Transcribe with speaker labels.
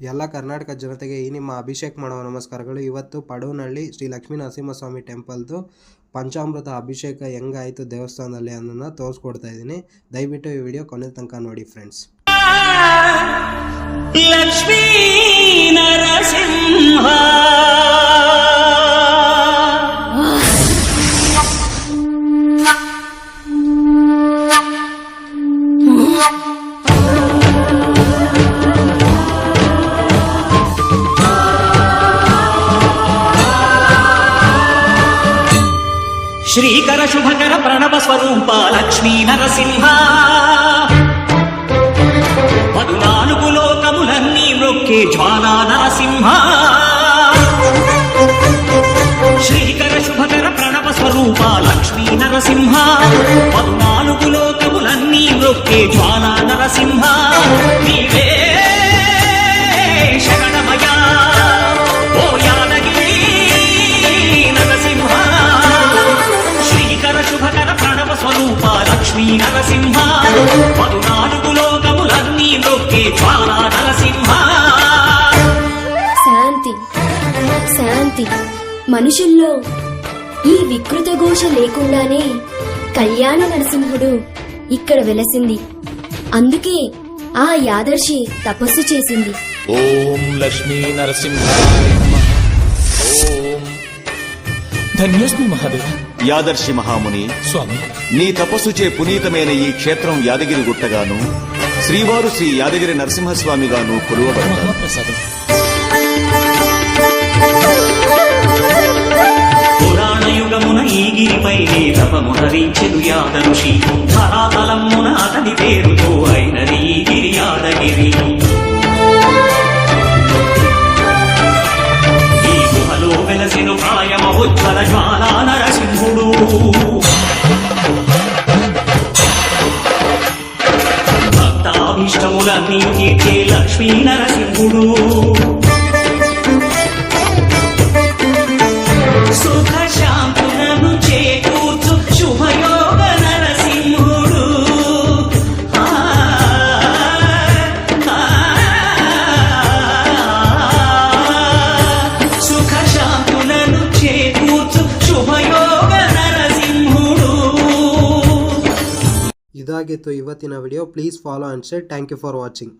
Speaker 1: ಎಲ್ಲ ಕರ್ನಾಟಕ ಜನತೆಗೆ ಈ ನಿಮ್ಮ ಅಭಿಷೇಕ್ ಮಾಡುವ ನಮಸ್ಕಾರಗಳು. ಇವತ್ತು ಪಡೂನಹಳ್ಳಿ ಶ್ರೀ ಲಕ್ಷ್ಮೀ ನರಸಿಂಹಸ್ವಾಮಿ ಟೆಂಪಲ್ದು ಪಂಚಾಮೃತ ಅಭಿಷೇಕ ಹೆಂಗಾಯಿತು ದೇವಸ್ಥಾನದಲ್ಲಿ ಅನ್ನೋದನ್ನ ತೋರಿಸ್ಕೊಡ್ತಾ ಇದ್ದೀನಿ. ದಯವಿಟ್ಟು ಈ ವಿಡಿಯೋ ಕೊನೆ ತನಕ ನೋಡಿ ಫ್ರೆಂಡ್ಸ್. ಲಕ್ಷ್ಮೀ ನರಸಿಂಹ ಶ್ರೀಕರ ಶುಭಕರ ಪ್ರಣವ ಸ್ವರೂಪ ಲಕ್ಷ್ಮೀ ನರಸಿಂಹ 14 లోకములన్నీ మ్రొక్కే జ్వాలా నరసింహ. శ్రీకర శుభకర ప్రణవ స్వరూప లక్ష్మీ నరసింహ 14 లోకములన్నీ మ్రొక్కే జ్వాలా నరసింహ. నీవే శరణమయ ఓ యాదగిరి నరసింహ. శ్రీకర శుభకర ప్రణవ స్వరూప లక్ష్మీ నరసింహ 14 లోకములన్నీ మ్రొక్కే జ్వాలా నరసింహ.
Speaker 2: శాంతి శాంతి. మనుషుల్లో ఈ వికృత ఘోష లేకుండానే కళ్యాణ నరసింహుడు ఇక్కడ వెలసింది. అందుకే ఆ యాదర్శి తపస్సు చేసింది.
Speaker 3: ఓం లక్ష్మీ నరసింహ. ఓం ధన్యోస్మి మహాదేవ.
Speaker 4: యాదర్శి మహాముని
Speaker 3: స్వామి,
Speaker 4: నీ తపస్సుచే పునీతమైన ఈ క్షేత్రం యాదగిరి గుట్టగాను శ్రీవారు శ్రీ యాదగిరి నరసింహస్వామిగాను కొలువబడ్డారు.
Speaker 3: మహాప్రసాదం.
Speaker 5: పురాణయుగమున ఈ గిరిపై తపమునరించెను యాదఋషి. ధరాతలమున అతని పేరుతో అయినది ఈ గిరి యాదగిరి. ఈ గుహలో వెలసెను ప్రాయమహోజ్వల జ్వాలా నరసింహుడు. భక్తాభీష్టములన్నీ తీర్చే లక్ష్మీ నరసింహుడు. సుఖ శాంతులను చేకూర్చు శుభయోగ నరసింహుడు. సుఖ శాంతులను చేకూర్చు శుభయోగ నరసింహుడు.
Speaker 1: ಇದಾಗಿತ್ತು ಇವತ್ತಿನ video. Please follow and share. Thank you for watching.